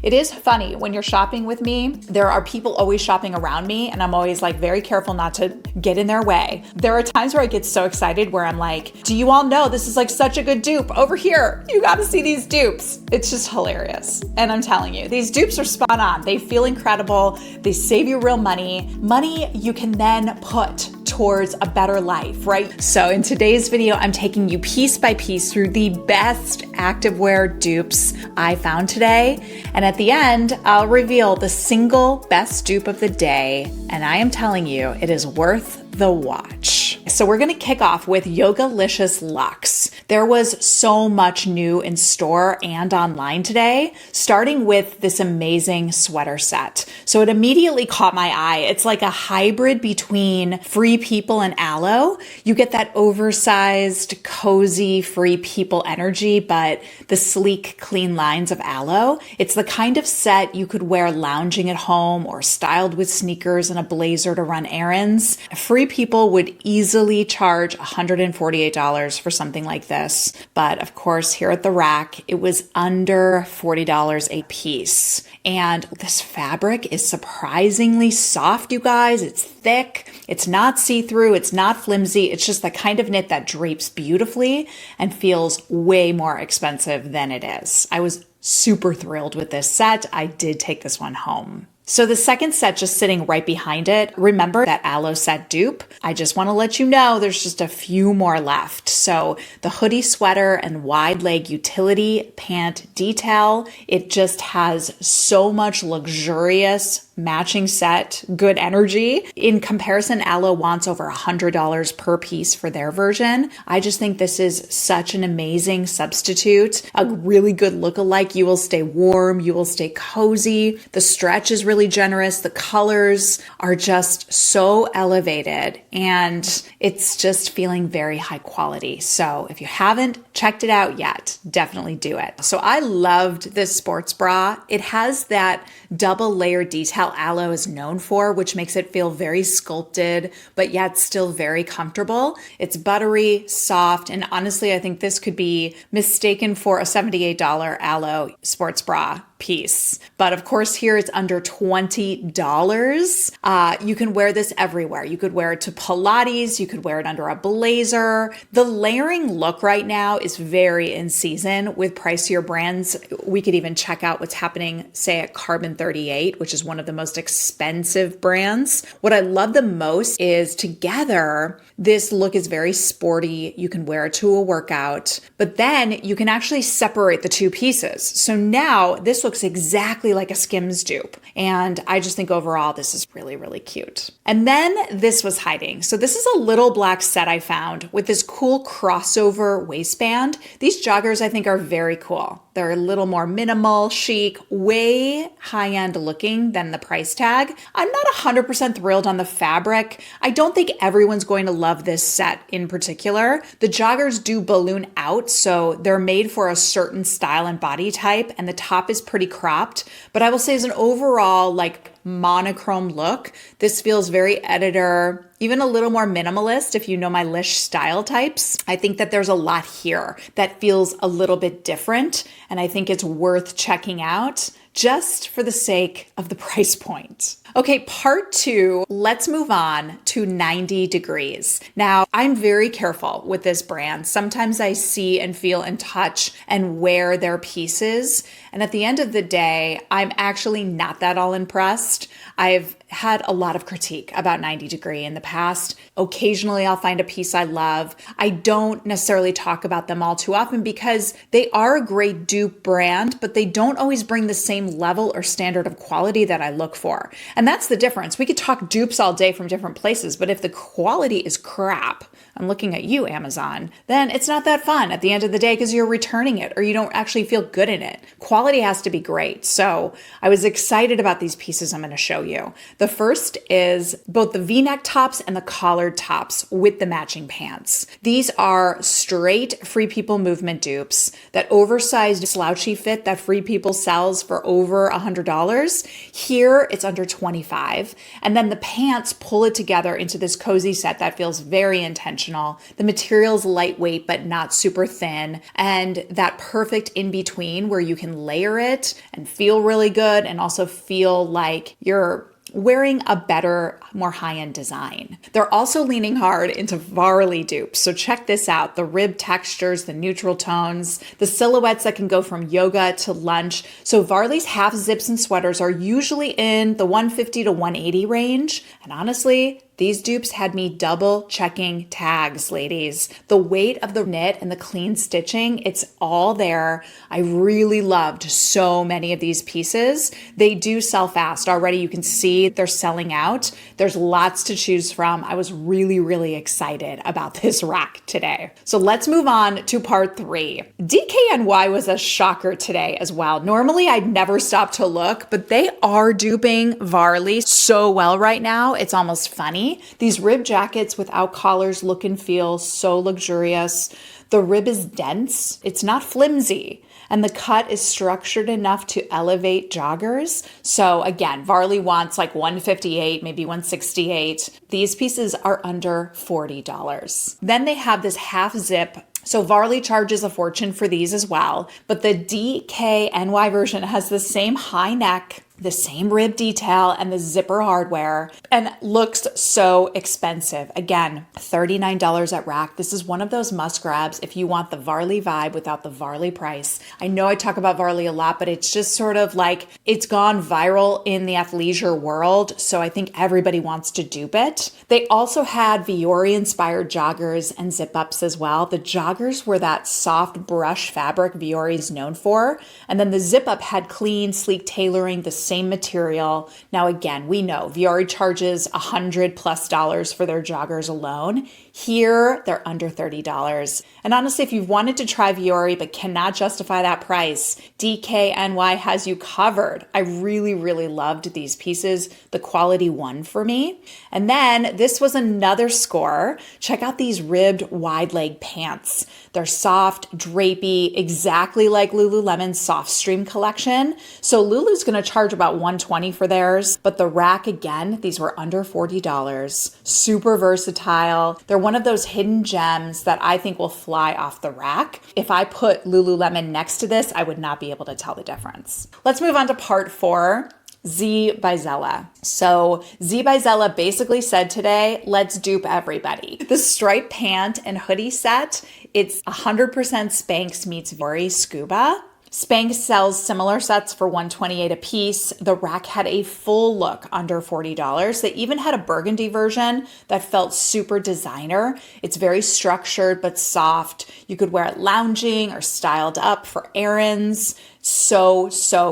It is funny when you're shopping with me, there are people always shopping around me and I'm always like very careful not to get in their way. There are times where I get so excited where I'm like, do you all know this is like such a good dupe over here? You got to see these dupes. It's just hilarious. And I'm telling you, these dupes are spot on. They feel incredible. They save you real money. Money you can then put towards a better life, right? So in today's video, I'm taking you piece by piece through the best activewear dupes I found today. And at the end, I'll reveal the single best dupe of the day. And I am telling you, it is worth the watch. So we're going to kick off with Yogalicious Luxe. There was so much new in store and online today, starting with this amazing sweater set. So it immediately caught my eye. It's like a hybrid between Free People and Aloe. You get that oversized, cozy Free People energy, but the sleek, clean lines of Aloe. It's the kind of set you could wear lounging at home or styled with sneakers and a blazer to run errands. Free People would easily charge $148 for something like this. But of course, here at the rack, it was under $40 a piece. And this fabric is surprisingly soft, you guys. It's thick. It's not see-through. It's not flimsy. It's just the kind of knit that drapes beautifully and feels way more expensive than it is. I was super thrilled with this set. I did take this one home. So the second set just sitting right behind it, remember that Aloe set dupe? I just want to let you know there's just a few more left. So the hoodie sweater and wide leg utility pant detail, it just has so much luxurious matching set, good energy. In comparison, Aloe wants over $100 per piece for their version. I just think this is such an amazing substitute, a really good look-alike. You will stay warm, you will stay cozy. The stretch is really generous. The colors are just so elevated and it's just feeling very high quality. So if you haven't checked it out yet, definitely do it. So I loved this sports bra. It has that double layer detail Aloe is known for, which makes it feel very sculpted, but yet still very comfortable. It's buttery, soft, and honestly, I think this could be mistaken for a $78 Aloe sports bra piece. But of course, here it's under $20. You can wear this everywhere. You could wear it to Pilates. You could wear it under a blazer. The layering look right now is very in season with pricier brands. We could even check out what's happening, say, at Carbon 38, which is one of the most expensive brands. What I love the most is together, this look is very sporty. You can wear it to a workout, but then you can actually separate the two pieces. So now this looks exactly like a Skims dupe. And I just think overall, this is really, really cute. And then this was hiding. So this is a little black set I found with this cool crossover waistband. These joggers I think are very cool. They're a little more minimal, chic, way high-end looking than the price tag. I'm not 100% thrilled on the fabric. I don't think everyone's going to love this set in particular. The joggers do balloon out, so they're made for a certain style and body type, and the top is pretty cropped. But I will say as an overall like monochrome look, this feels very editor, even a little more minimalist if you know my LISH style types. I think that there's a lot here that feels a little bit different, and I think it's worth checking out just for the sake of the price point. Okay, part two, let's move on to 90 Degrees. Now, I'm very careful with this brand. Sometimes I see and feel and touch and wear their pieces. And at the end of the day, I'm actually not that all impressed. I've had a lot of critique about 90 Degree in the past. Occasionally, I'll find a piece I love. I don't necessarily talk about them all too often because they are a great dupe brand, but they don't always bring the same level or standard of quality that I look for. And that's the difference. We could talk dupes all day from different places, but if the quality is crap, I'm looking at you, Amazon, then it's not that fun at the end of the day because you're returning it or you don't actually feel good in it. Quality has to be great. So I was excited about these pieces I'm going to show you. The first is both the V-neck tops and the collared tops with the matching pants. These are straight Free People movement dupes, that oversized slouchy fit that Free People sells for over $100. Here it's under $25. And then the pants pull it together into this cozy set that feels very intentional. professional. The material's lightweight, but not super thin. And that perfect in between where you can layer it and feel really good and also feel like you're wearing a better, more high-end design. They're also leaning hard into Varley dupes. So check this out. The rib textures, the neutral tones, the silhouettes that can go from yoga to lunch. So Varley's half zips and sweaters are usually in the 150 to 180 range. And honestly, these dupes had me double checking tags, ladies. The weight of the knit and the clean stitching, it's all there. I really loved so many of these pieces. They do sell fast. Already you can see they're selling out. There's lots to choose from. I was really, really excited about this rack today. So let's move on to part 3. DKNY was a shocker today as well. Normally I'd never stop to look, but they are duping Varley so well right now. It's almost funny. These rib jackets without collars look and feel so luxurious. The rib is dense. It's not flimsy. And the cut is structured enough to elevate joggers. So again, Varley wants like 158, maybe 168. These pieces are under $40. Then they have this half zip. So Varley charges a fortune for these as well. But the DKNY version has the same high neck, the same rib detail, and the zipper hardware, and looks so expensive. Again, $39 at Rack. This is one of those must grabs if you want the Varley vibe without the Varley price. I know I talk about Varley a lot, but it's just sort of like, it's gone viral in the athleisure world, so I think everybody wants to dupe it. They also had Viore inspired joggers and zip ups as well. The joggers were that soft brush fabric Viore is known for, and then the zip up had clean, sleek tailoring, the same material. Now, again, we know Viore charges $100+ for their joggers alone. Here, they're under $30. And honestly, if you've wanted to try Viore but cannot justify that price, DKNY has you covered. I really, really loved these pieces. The quality won for me. And then this was another score. Check out these ribbed wide leg pants. They're soft, drapey, exactly like Lululemon's Soft Stream collection. So Lulu's going to charge about $120 for theirs, but the Rack, again, these were under $40. Super versatile. They're one of those hidden gems that I think will fly off the rack. If I put Lululemon next to this, I would not be able to tell the difference. Let's move on to part 4. Z by Zella. So Z by Zella basically said today, let's dupe everybody. The striped pant and hoodie set, it's 100% Spanx meets Viore Scuba. Spanx sells similar sets for $128 a piece. The Rack had a full look under $40. They even had a burgundy version that felt super designer. It's very structured but soft. You could wear it lounging or styled up for errands. So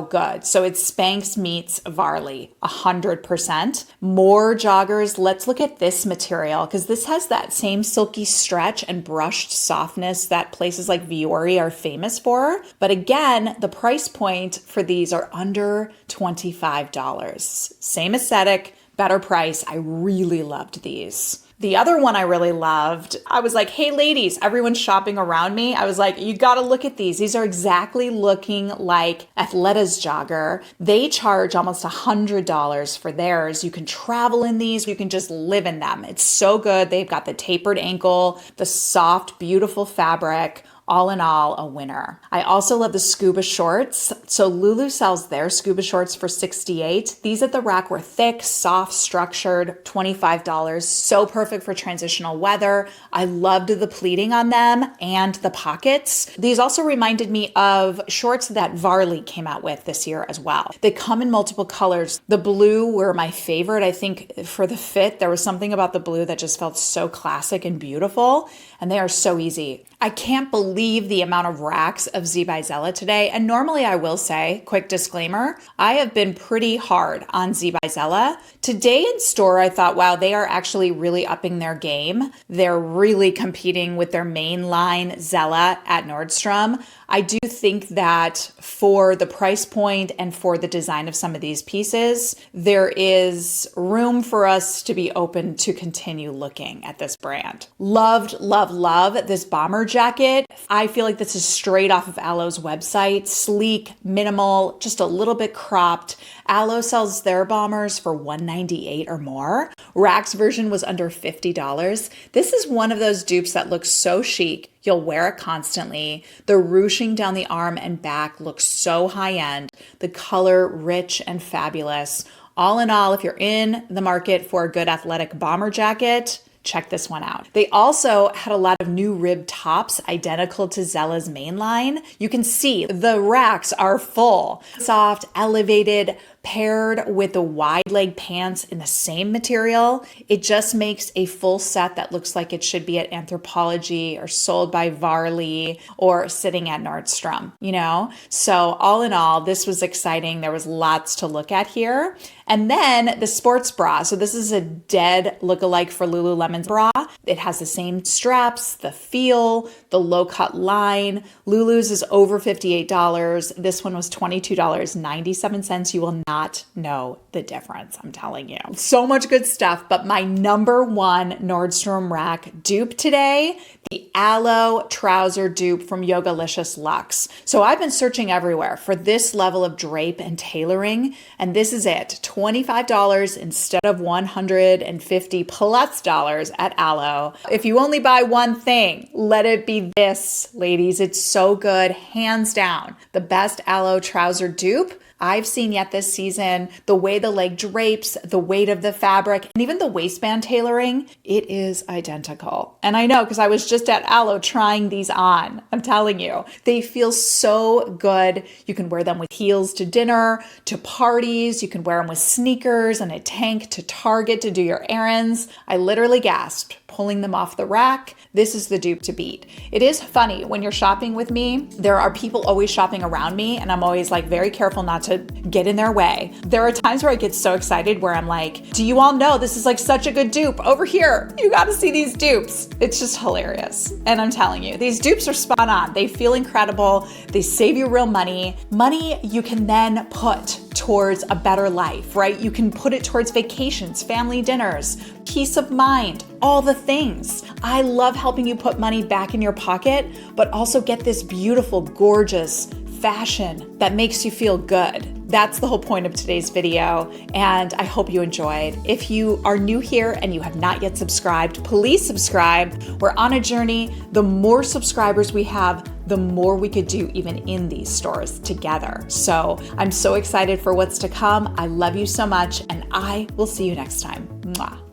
good. So it's Spanx meets Varley, 100%. More joggers. Let's look at this material because this has that same silky stretch and brushed softness that places like Viore are famous for. But again, the price point for these are under $25. Same aesthetic, better price. I really loved these. The other one I really loved, I was like, hey ladies, everyone's shopping around me. I was like, you gotta look at these. These are exactly looking like Athleta's jogger. They charge almost $100 for theirs. You can travel in these, you can just live in them. It's so good. They've got the tapered ankle, the soft, beautiful fabric. All in all, a winner. I also love the scuba shorts. So Lulu sells their scuba shorts for $68. These at the Rack were thick, soft, structured, $25. So perfect for transitional weather. I loved the pleating on them and the pockets. These also reminded me of shorts that Varley came out with this year as well. They come in multiple colors. The blue were my favorite. I think for the fit, there was something about the blue that just felt so classic and beautiful. And they are so easy. I can't believe the amount of racks of Z by Zella today. And normally I will say, quick disclaimer, I have been pretty hard on Z by Zella. Today in store, I thought, wow, they are actually really upping their game. They're really competing with their main line Zella at Nordstrom. I do think that for the price point and for the design of some of these pieces, there is room for us to be open to continue looking at this brand. Loved, love, love this bomber jacket. I feel like this is straight off of Aloe's website. Sleek, minimal, just a little bit cropped. Aloe sells their bombers for $198 or more. Rack's version was under $50. This is one of those dupes that looks so chic. You'll wear it constantly. The ruching down the arm and back looks so high end. The color rich and fabulous. All in all, if you're in the market for a good athletic bomber jacket, check this one out. They also had a lot of new rib tops identical to Zella's main line. You can see the racks are full. Soft, elevated, paired with the wide leg pants in the same material. It just makes a full set that looks like it should be at Anthropologie or sold by Varley or sitting at Nordstrom, you know? So all in all, this was exciting. There was lots to look at here. And then the sports bra. So this is a dead lookalike for Lululemon's bra. It has the same straps, the feel, the low cut line. Lulu's is over $58. This one was $22.97. You will not know the difference, I'm telling you. So much good stuff, but my number one Nordstrom rack dupe today, the Aloe trouser dupe from Yogalicious Luxe. So I've been searching everywhere for this level of drape and tailoring, and this is it. $25 instead of $150 plus dollars at Aloe. If you only buy one thing, let it be this, ladies. It's so good, hands down. The best Aloe trouser dupe I've seen yet this season. The way the leg drapes, the weight of the fabric, and even the waistband tailoring, it is identical. And I know because I was just at Aloe trying these on. I'm telling you, they feel so good. You can wear them with heels to dinner, to parties. You can wear them with sneakers and a tank to Target to do your errands. I literally gasped pulling them off the rack. This is the dupe to beat. It is funny when you're shopping with me, there are people always shopping around me and I'm always like very careful not to get in their way. There are times where I get so excited where I'm like, do you all know this is like such a good dupe? Over here, you got to see these dupes. It's just hilarious. And I'm telling you, these dupes are spot on. They feel incredible. They save you real money. Money you can then put towards a better life, right? You can put it towards vacations, family dinners, peace of mind, all the things. I love helping you put money back in your pocket, but also get this beautiful, gorgeous fashion that makes you feel good. That's the whole point of today's video, and I hope you enjoyed. If you are new here and you have not yet subscribed, please subscribe. We're on a journey. The more subscribers we have, the more we could do even in these stores together. So I'm so excited for what's to come. I love you so much, and I will see you next time. Mwah.